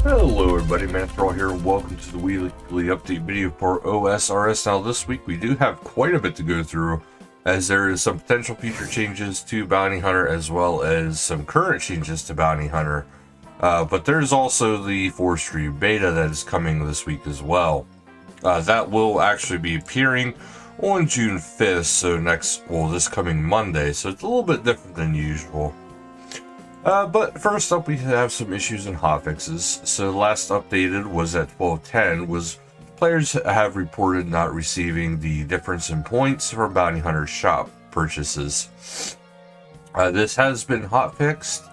Hello everybody, Manithral here, and welcome to the weekly update video for OSRS. Now this week we do have quite a bit to go through, as there is some potential future changes to Bounty Hunter as well as some current changes to Bounty Hunter. But there's also the Forestry beta that is coming this week as well. That will actually be appearing on June 5th, so this coming Monday, so it's a little bit different than usual. But first up, we have some issues and hotfixes. So last updated was at 12:10, players have reported not receiving the difference in points from Bounty Hunter shop purchases. This has been hotfixed,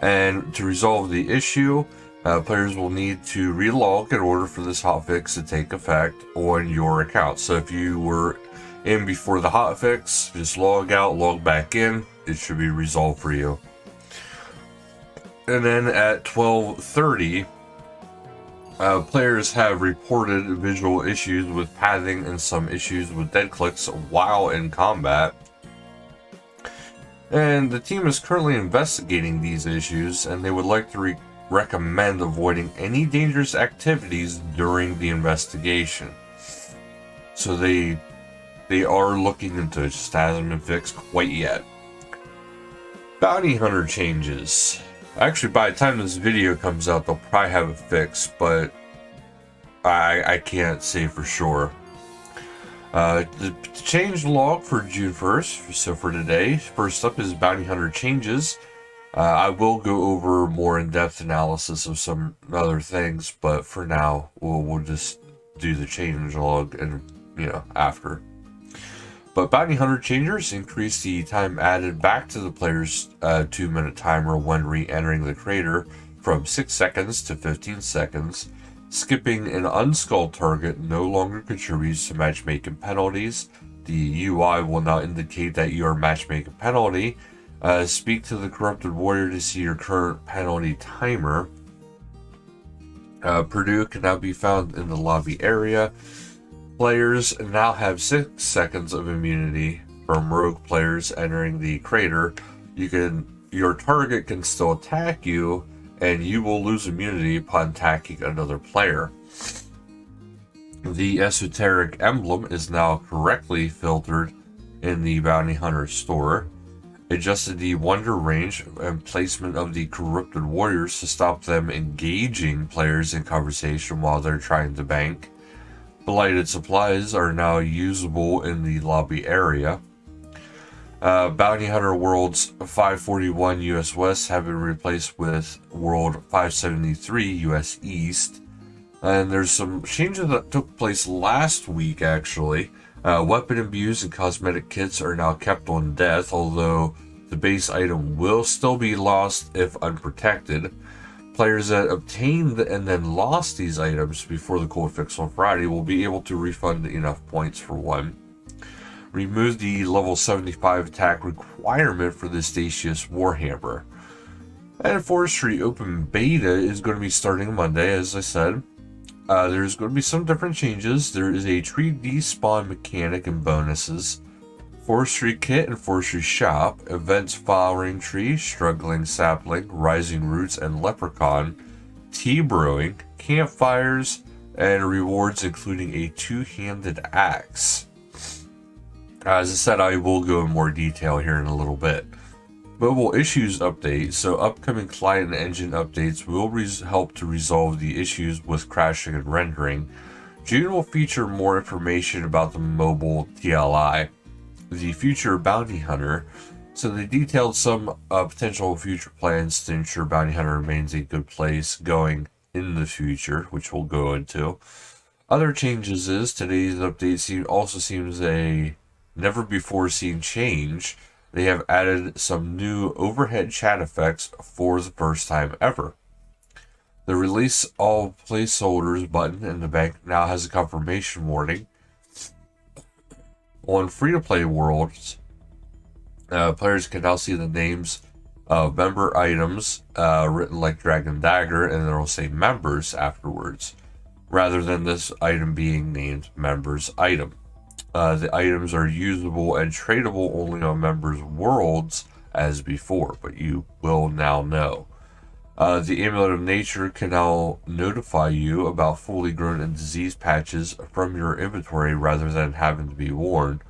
and to resolve the issue, players will need to relog in order for this hotfix to take effect on your account. So if you were in before the hotfix, just log out, log back in, it should be resolved for you. And then at 12:30, players have reported visual issues with pathing and some issues with dead clicks while in combat. And the team is currently investigating these issues, and they would like to recommend avoiding any dangerous activities during the investigation. So they are looking into it, just hasn't been fixed quite yet. Bounty Hunter changes. Actually, by the time this video comes out, they'll probably have it fixed, but I can't say for sure. The change log for June 1st, so for today, first up is Bounty Hunter changes. I will go over more in-depth analysis of some other things, but for now, we'll just do the change log and, after. But Bounty Hunter changes increase the time added back to the player's 2-minute timer when re-entering the crater from 6 seconds to 15 seconds. Skipping an unskulled target no longer contributes to matchmaking penalties. The UI will now indicate that you are matchmaking penalty. Speak to the corrupted warrior to see your current penalty timer. Purdue can now be found in the lobby area. Players now have 6 seconds of immunity from rogue players entering the crater. Your target can still attack you, and you will lose immunity upon attacking another player. The esoteric emblem is now correctly filtered in the Bounty Hunter store. Adjusted the wonder range and placement of the corrupted warriors to stop them engaging players in conversation while they're trying to bank. Blighted supplies are now usable in the lobby area. Bounty Hunter Worlds 541 US West have been replaced with World 573 US East. And there's some changes that took place last week, actually. Weapon imbues and cosmetic kits are now kept on death, although the base item will still be lost if unprotected. Players that obtained and then lost these items before the cold fix on Friday will be able to refund enough points for one. Remove the level 75 attack requirement for the Statius Warhammer. And Forestry Open Beta is going to be starting Monday, as I said. There's going to be some different changes. There is a tree despawn mechanic and bonuses. Forestry Kit and Forestry Shop, Events Flowering Tree, Struggling Sapling, Rising Roots, and Leprechaun, Tea Brewing, Campfires, and rewards including a 2-handed axe. As I said, I will go in more detail here in a little bit. Mobile issues update. So upcoming client and engine updates will help to resolve the issues with crashing and rendering. June will feature more information about the mobile TLI. The future Bounty Hunter. So they detailed some potential future plans to ensure Bounty Hunter remains a good place going in the future, which we'll go into. Other changes is today's update also seems a never before seen change. They have added some new overhead chat effects for the first time ever. The release all placeholders button in the bank now has a confirmation warning. On free-to-play worlds, players can now see the names of member items written like Dragon Dagger, and it'll say members afterwards, rather than this item being named members item. The items are usable and tradable only on members' worlds as before, but you will now know. The Amulet of Nature can now notify you about fully grown and diseased patches from your inventory rather than having to be worn.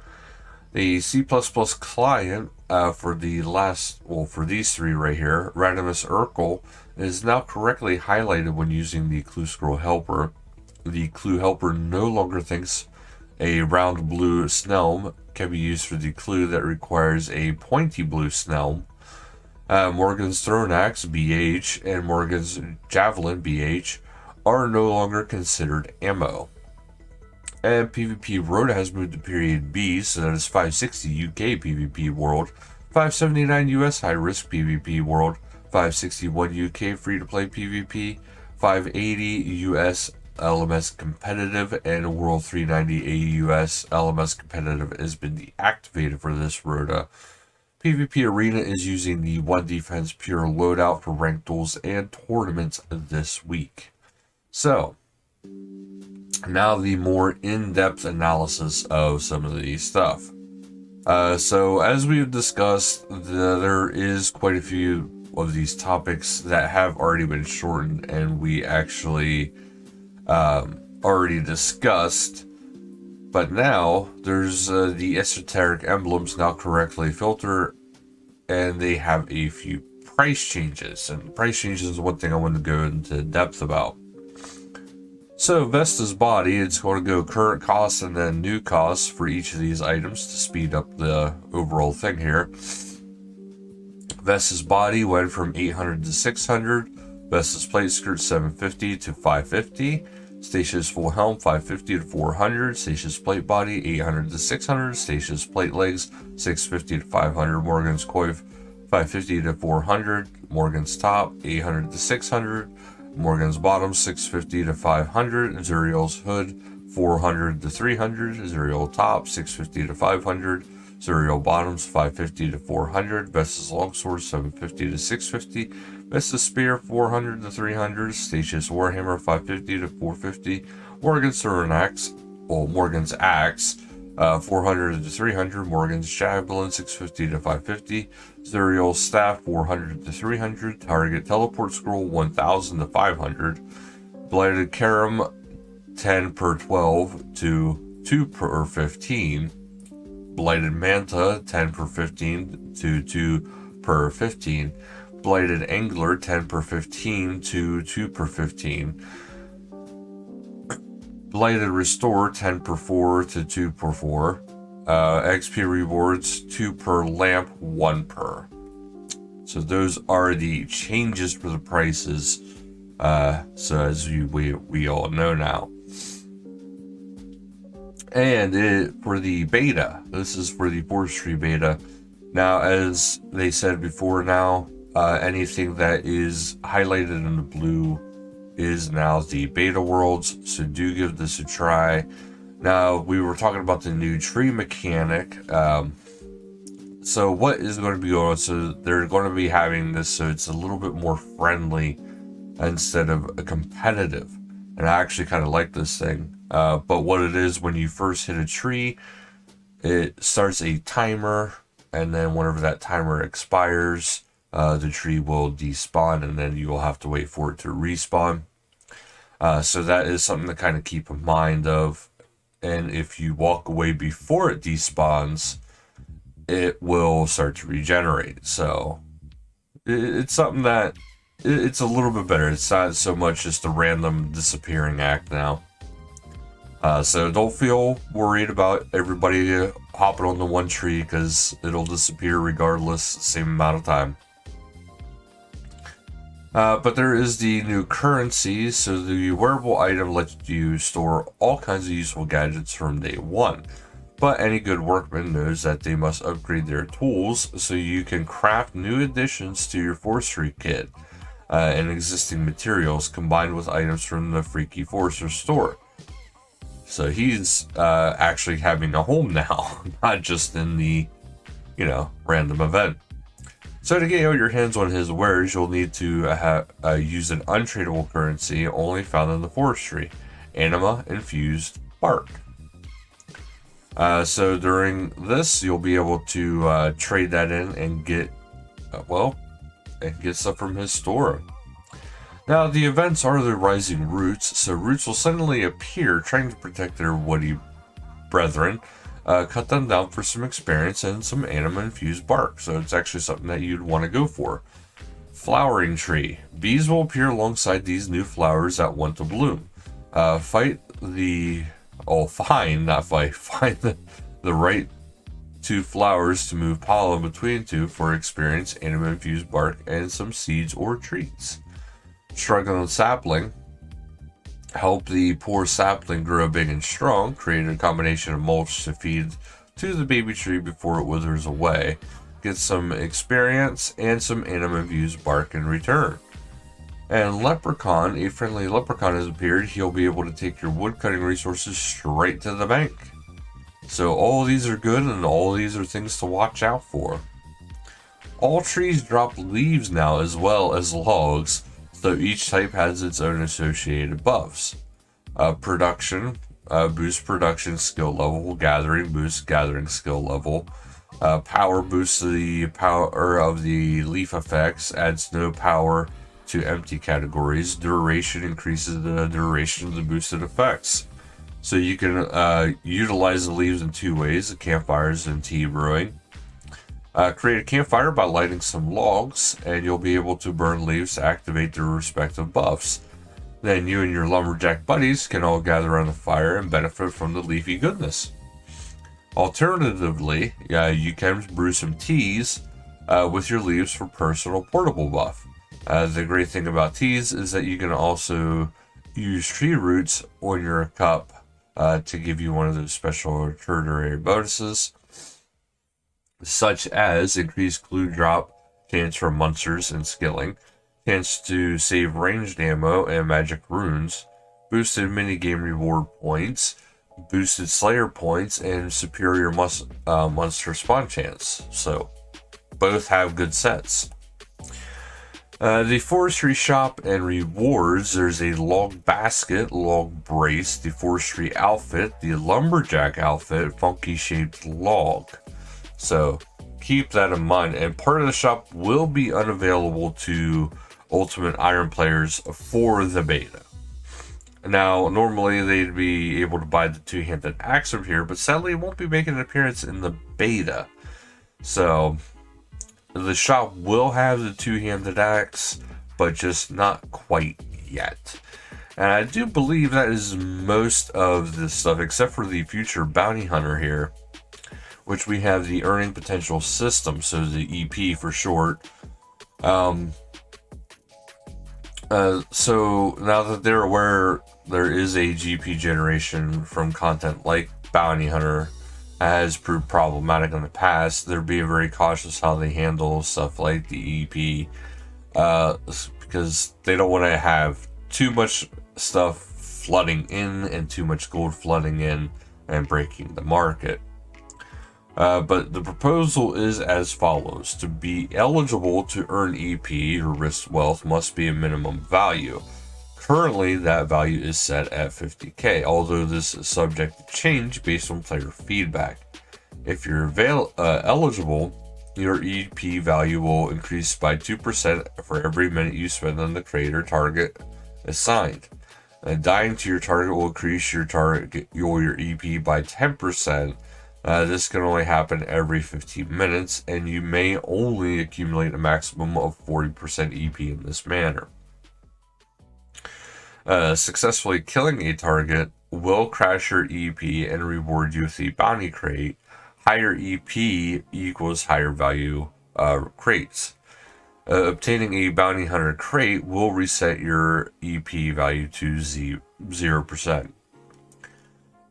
The C++ client for for these three right here, Radimus Urkel, is now correctly highlighted when using the clue scroll helper. The clue helper no longer thinks a round blue snelm can be used for the clue that requires a pointy blue snelm. Morgan's Thrown Axe, BH, and Morgan's Javelin, BH, are no longer considered ammo. And PvP Rhoda has moved to period B, so that is 560 UK PvP World, 579 US High Risk PvP World, 561 UK Free to Play PvP, 580 US LMS Competitive, and World 390 AUS LMS Competitive has been deactivated for this Rhoda. PvP Arena is using the 1 Defense Pure loadout for ranked duels and tournaments this week. So, now the more in-depth analysis of some of these stuff. So as we've discussed, there is quite a few of these topics that have already been shortened and we actually already discussed. But now there's the esoteric emblems now correctly filtered, and they have a few price changes. And price changes is one thing I want to go into depth about. So Vesta's body, it's going to go current cost and then new costs for each of these items to speed up the overall thing here. Vesta's body went from 800 to 600. Vesta's plate skirt 750 to 550. Statia's full helm 550 to 400. Statia's plate body 800 to 600. Statia's plate legs 650 to 500. Morgan's coif 550 to 400. Morgan's top 800 to 600. Morgan's bottom 650 to 500. Zuriel's hood 400 to 300. Zuriel top 650 to 500. Zuriel bottoms 550 to 400. Vesta's longsword 750 to 650. Vesta's spear 400 to 300. Statia's warhammer 550 to 450. Morgan's Morgan's axe 400 to 300. Morgan's javelin 650 to 550. Zuriel's staff 400 to 300. Target teleport scroll 1000 to 500. Blighted Karam 10 per 12 to 2 per 15. Blighted Manta 10 per 15 to 2 per 15. Blighted Angler 10 per 15 to 2 per 15. Blighted Restore 10 per 4 to 2 per 4. XP rewards 2 per lamp, 1 per. So those are the changes for the prices. So as we all know now. And for the beta, this is for the Forestry beta. Now, as they said before, now anything that is highlighted in the blue is now the beta worlds. So do give this a try. Now, we were talking about the new tree mechanic. So what is going to be going on? So they're going to be having this so it's a little bit more friendly instead of a competitive. And I actually kind of like this thing. But what it is, when you first hit a tree, it starts a timer, and then whenever that timer expires, the tree will despawn, and then you will have to wait for it to respawn. So that is something to kind of keep in mind of. And if you walk away before it despawns, it will start to regenerate. So it's something that it's a little bit better. It's not so much just a random disappearing act now. So don't feel worried about everybody hopping on the one tree, because it'll disappear regardless, same amount of time. But there is the new currency. So the wearable item lets you store all kinds of useful gadgets from day one. But any good workman knows that they must upgrade their tools so you can craft new additions to your forestry kit and existing materials combined with items from the Freaky Forester store. So he's actually having a home now, not just in the, random event. So to get your hands on his wares, you'll need to use an untradeable currency only found in the forestry, anima infused bark. So during this, you'll be able to trade that in and get stuff from his store. Now, the events are the rising roots, so roots will suddenly appear trying to protect their woody brethren. Cut them down for some experience and some anima-infused bark, so it's actually something that you'd want to go for. Flowering tree. Bees will appear alongside these new flowers that want to bloom. Find the right two flowers to move pollen between two for experience, anima-infused bark, and some seeds or treats. Struggling sapling. Help the poor sapling grow big and strong. Create a combination of mulch to feed to the baby tree before it withers away. Get some experience and some anima-infused bark in return. And leprechaun, a friendly leprechaun has appeared. He'll be able to take your wood cutting resources straight to the bank. So all these are good, and all these are things to watch out for. All trees drop leaves now as well as logs, so each type has its own associated buffs. Production, boost production skill level. Gathering, boost gathering skill level. Power boosts the power of the leaf effects, adds no power to empty categories. Duration increases the duration of the boosted effects. So you can utilize the leaves in two ways: campfires and tea brewing. Create a campfire by lighting some logs, and you'll be able to burn leaves to activate their respective buffs. Then you and your lumberjack buddies can all gather around the fire and benefit from the leafy goodness. Alternatively, you can brew some teas with your leaves for personal portable buff. The great thing about teas is that you can also use tree roots on your cup to give you one of those special tertiary bonuses, such as increased clue drop, chance for monsters and skilling, chance to save ranged ammo and magic runes, boosted minigame reward points, boosted slayer points, and superior monster spawn chance. So both have good sets. The forestry shop and rewards, there's a log basket, log brace, the forestry outfit, the lumberjack outfit, funky shaped log. So keep that in mind, and part of the shop will be unavailable to Ultimate Iron players for the beta. Now, normally they'd be able to buy the two-handed axe over here, but sadly it won't be making an appearance in the beta. So the shop will have the two-handed axe, but just not quite yet. And I do believe that is most of this stuff, except for the future bounty hunter here, which we have the earning potential system, so the EP for short. So now that they're aware there is a GP generation from content like bounty hunter has proved problematic in the past, they're being very cautious how they handle stuff like the EP, because they don't want to have too much stuff flooding in and too much gold flooding in and breaking the market. But the proposal is as follows. To be eligible to earn EP or risk wealth must be a minimum value. Currently, that value is set at 50k, although this is subject to change based on player feedback. If you're eligible, your EP value will increase by 2% for every minute you spend on the creator target assigned. Dying to your target will increase your EP by 10%. This can only happen every 15 minutes, and you may only accumulate a maximum of 40% EP in this manner. Successfully killing a target will crash your EP and reward you with the bounty crate. Higher EP equals higher value crates. Obtaining a bounty hunter crate will reset your EP value to 0%.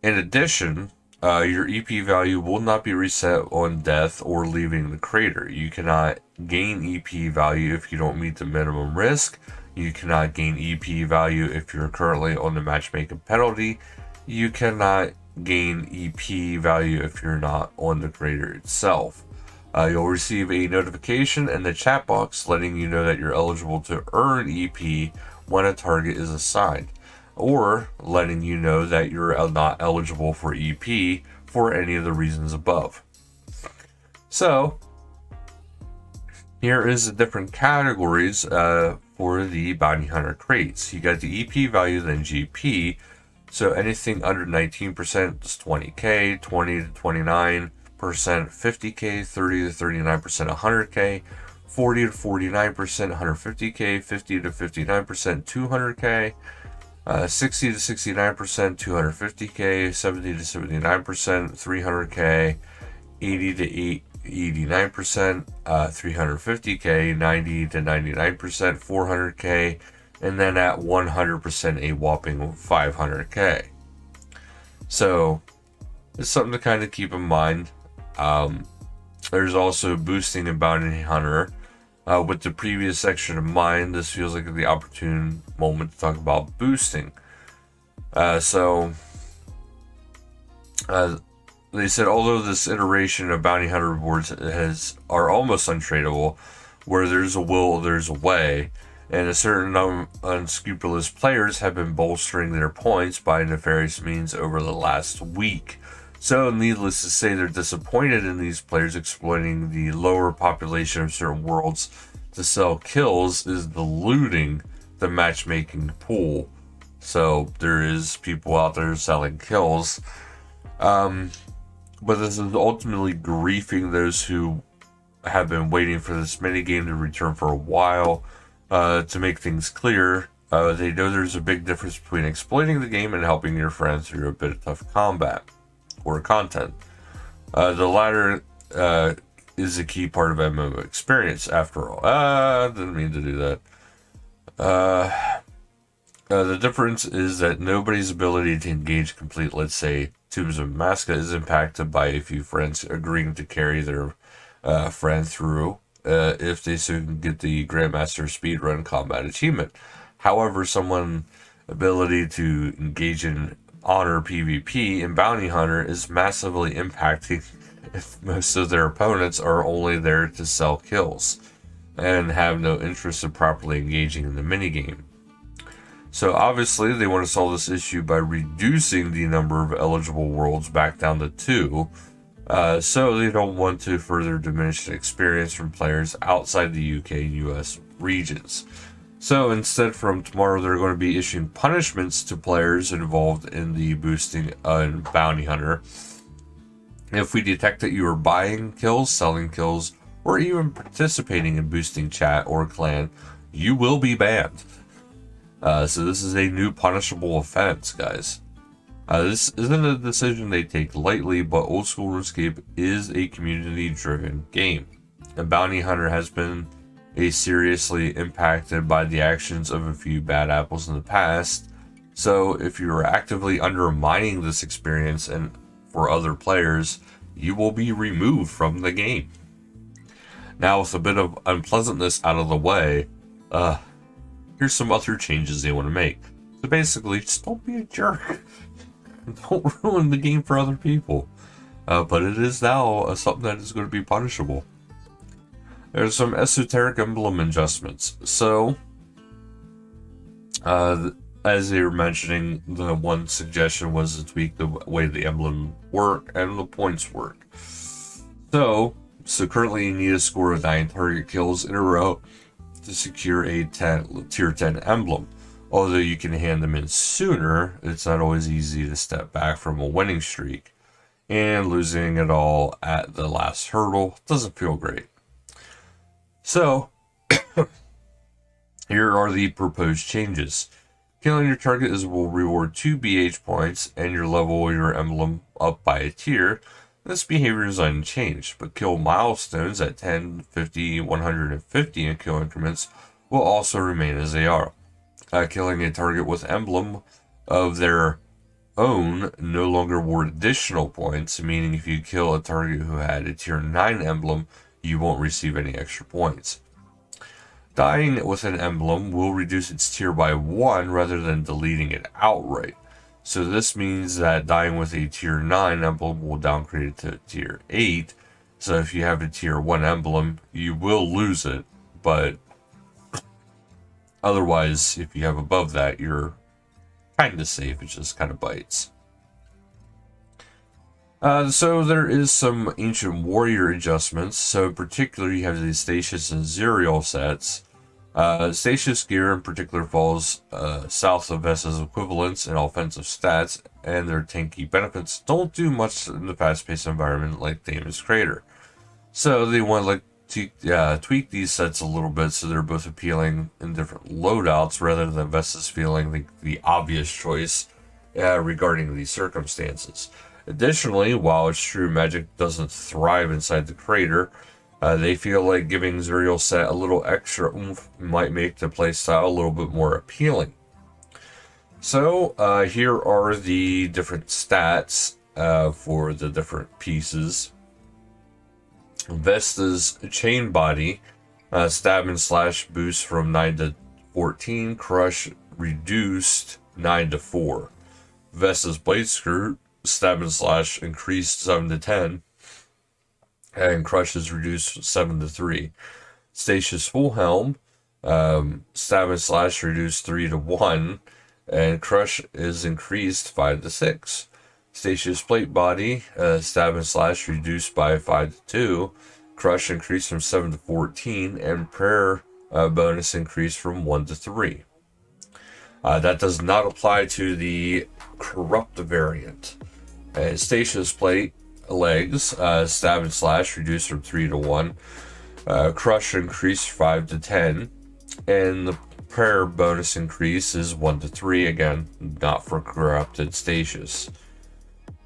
In addition, your EP value will not be reset on death or leaving the crater. You cannot gain EP value if you don't meet the minimum risk. You cannot gain EP value if you're currently on the matchmaking penalty. You cannot gain EP value if you're not on the crater itself. You'll receive a notification in the chat box letting you know that you're eligible to earn EP when a target is assigned, or letting you know that you're not eligible for EP for any of the reasons above. So here is the different categories for for the bounty hunter crates. You got the EP value, then GP. So anything under 19% is 20k, 20 to 29%, 50k, 30 to 39%, 100k, 40 to 49%, 150k, 50 to 59%, 200k, 60 to 69%, 250k, 70 to 79%, 300k, 80 to 89%, 350k, 90 to 99%, 400k, and then at 100% a whopping 500k. So it's something to kind of keep in mind. There's also boosting in Bounty Hunter. With the previous section in mind, this feels like the opportune moment to talk about boosting. They said, although this iteration of Bounty Hunter rewards are almost untradeable, where there's a will, there's a way, and a certain unscrupulous players have been bolstering their points by nefarious means over the last week. So, needless to say, they're disappointed in these players exploiting the lower population of certain worlds to sell kills, is diluting the matchmaking pool. So, there is people out there selling kills. But this is ultimately griefing those who have been waiting for this minigame to return for a while. To make things clear, they know there's a big difference between exploiting the game and helping your friends through a bit of tough combat or content. The latter is a key part of MMO experience, after all. Didn't mean to do that. The difference is that nobody's ability to engage complete, let's say, Tombs of Masca is impacted by a few friends agreeing to carry their friend through if they so can get the Grandmaster Speedrun Combat Achievement. However, someone's ability to engage in Honor PvP and Bounty Hunter is massively impacting if most of their opponents are only there to sell kills and have no interest in properly engaging in the minigame. So obviously they want to solve this issue by reducing the number of eligible worlds back down to 2, so they don't want to further diminish the experience from players outside the UK and US regions. So instead, from tomorrow, they're going to be issuing punishments to players involved in the boosting and Bounty Hunter. If we detect that you are buying kills, selling kills, or even participating in boosting chat or clan, you will be banned. So this is a new punishable offense, guys. This isn't a decision they take lightly, but Old School RuneScape is a community-driven game. And Bounty Hunter has been seriously impacted by the actions of a few bad apples in the past. So if you are actively undermining this experience and for other players, you will be removed from the game. Now, with a bit of unpleasantness out of the way, here's some other changes they want to make. So basically, just don't be a jerk. Don't ruin the game for other people. But it is now something that is going to be punishable. There's some esoteric emblem adjustments. So, as they were mentioning, the one suggestion was to tweak the way the emblem work and the points work. So currently you need a score of 9 target kills in a row to secure a tier 10 emblem. Although you can hand them in sooner, it's not always easy to step back from a winning streak. And losing it all at the last hurdle doesn't feel great. So, here are the proposed changes. Killing your target will reward 2 BH points, and your level your emblem up by a tier. This behavior is unchanged, but kill milestones at 10, 50, 150 in kill increments will also remain as they are. Killing a target with emblem of their own no longer award additional points, meaning if you kill a target who had a tier 9 emblem, you won't receive any extra points. Dying with an emblem will reduce its tier by 1 rather than deleting it outright. So this means that dying with a tier 9 emblem will downgrade it to tier 8. So if you have a tier 1 emblem, you will lose it, but otherwise, if you have above that, you're kind of safe. It just kind of bites. So there is some Ancient Warrior adjustments. So in particular, you have the Statius and Zerial sets. Station's gear in particular falls south of Vesta's equivalents in offensive stats, and their tanky benefits don't do much in the fast-paced environment like Damon's Crater. So they want to tweak these sets a little bit so they're both appealing in different loadouts rather than Vesta's feeling the obvious choice regarding these circumstances. Additionally, while it's true magic doesn't thrive inside the crater, they feel like giving Zuriel set a little extra oomph might make the playstyle a little bit more appealing. So here are the different stats for the different pieces. Vesta's chain body, stab and slash boost from 9 to 14, crush reduced 9 to 4. Vesta's blade skirt, stab and slash increased 7 to 10, and crush is reduced 7 to 3. Statia's full helm, stab and slash reduced 3 to 1, and crush is increased 5 to 6. Statia's plate body, stab and slash reduced by 5 to 2, crush increased from 7 to 14, and prayer bonus increased from 1 to 3. That does not apply to the corrupt variant. Statia's plate legs, stab and slash reduced from 3 to 1, crush increased 5 to 10, and the prayer bonus increase is 1 to 3, again, not for corrupted Statia's.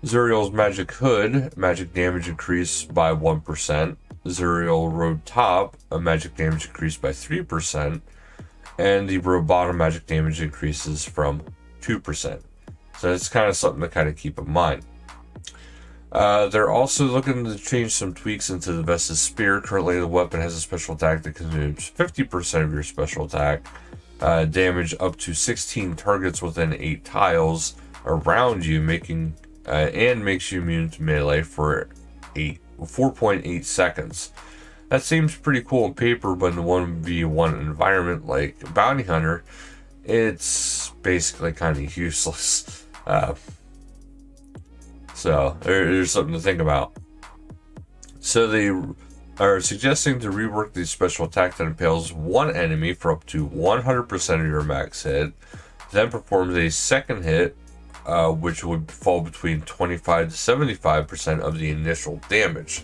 Zuriel's magic hood, magic damage increased by 1%. Zuriel robe top, a magic damage increased by 3%. And the robe bottom magic damage increases from 2%. So it's kind of something to kind of keep in mind. They're also looking to change some tweaks into the Vesta's spear. Currently, the weapon has a special attack that consumes 50% of your special attack, damage up to 16 targets within 8 tiles around you, and makes you immune to melee for 4.8 seconds. That seems pretty cool on paper, but in the 1v1 environment like Bounty Hunter, it's basically kind of useless. So there's something to think about. So they are suggesting to rework the special attack that impales one enemy for up to 100% of your max hit, then performs a second hit, which would fall between 25 to 75% of the initial damage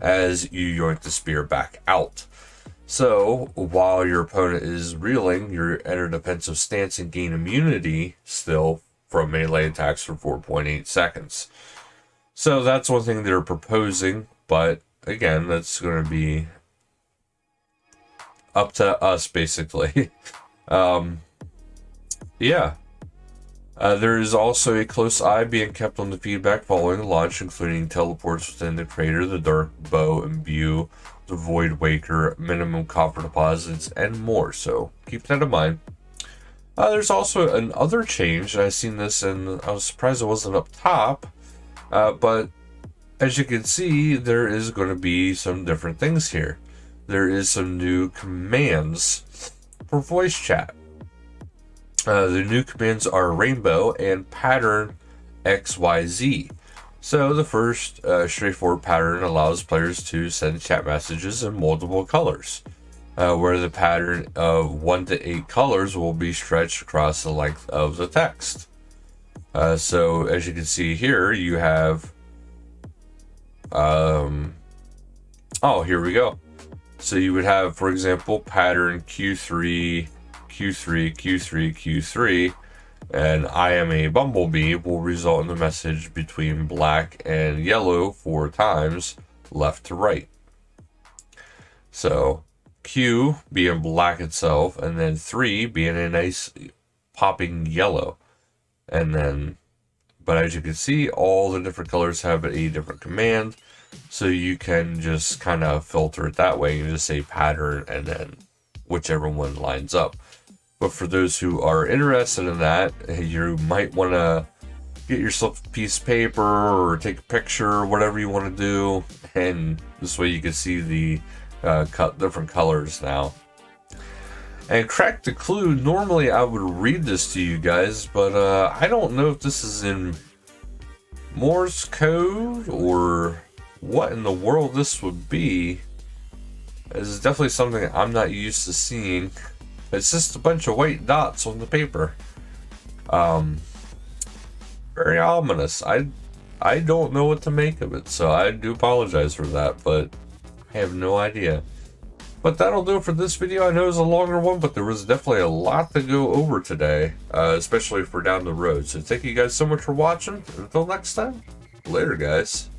as you yoink the spear back out. So while your opponent is reeling, you enter defensive stance and gain immunity still from melee attacks for 4.8 seconds. So that's one thing they're proposing, but again, that's going to be up to us basically. Yeah. There is also a close eye being kept on the feedback following the launch, including teleports within the crater, the dark bow imbue, the void waker, minimum copper deposits, and more. So keep that in mind. There's also another change, and I've seen this, and I was surprised it wasn't up top. But as you can see, there is going to be some different things here. There is some new commands for voice chat. The new commands are Rainbow and Pattern XYZ. So the first straightforward pattern allows players to send chat messages in multiple colors, where the pattern of 1 to 8 colors will be stretched across the length of the text. So as you can see here, you have here we go. So you would have, for example, pattern Q3, Q3, Q3, Q3, and I am a bumblebee will result in the message between black and yellow 4 times, left to right. So Q being black itself, and then 3 being a nice popping yellow. And then, but as you can see, all the different colors have a different command, so you can just kind of filter it that way. You just say pattern and then whichever one lines up. But for those who are interested in that, you might want to get yourself a piece of paper or take a picture, whatever you want to do, and this way you can see the different colors now. And crack the clue, normally I would read this to you guys, but I don't know if this is in Morse code or what in the world this would be. This is definitely something I'm not used to seeing. It's just a bunch of white dots on the paper. Very ominous. I don't know what to make of it, so I do apologize for that, but I have no idea. But that'll do it for this video. I know it was a longer one, but there was definitely a lot to go over today, especially for down the road. So thank you guys so much for watching. Until next time, later guys.